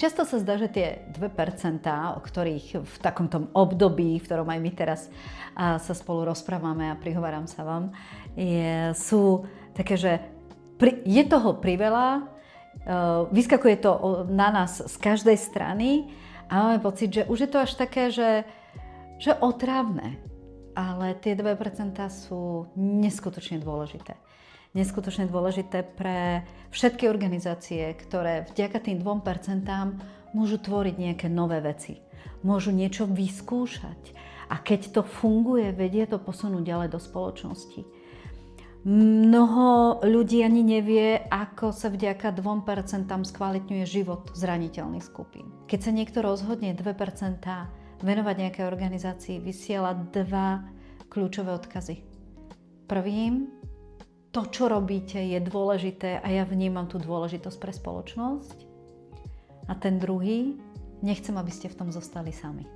často sa zdá, že tie 2%, o ktorých v takomto období, v ktorom aj my teraz sa spolu rozprávame a prihováram sa vám, sú také, že je toho priveľa, vyskakuje to na nás z každej strany a máme pocit, že už je to až také, že otrávne. Ale tie 2% sú neskutočne dôležité. Neskutočne dôležité pre všetky organizácie, ktoré vďaka tým 2% môžu tvoriť nejaké nové veci. Môžu niečo vyskúšať. A keď to funguje, vedie to posunúť ďalej do spoločnosti. Mnoho ľudí ani nevie, ako sa vďaka 2% skvalitňuje život zraniteľných skupín. Keď sa niekto rozhodne 2% venovať nejakej organizácii, vysiela 2 kľúčové odkazy. Prvým, to, čo robíte, je dôležité a ja vnímam tú dôležitosť pre spoločnosť. A ten druhý, nechcem, aby ste v tom zostali sami.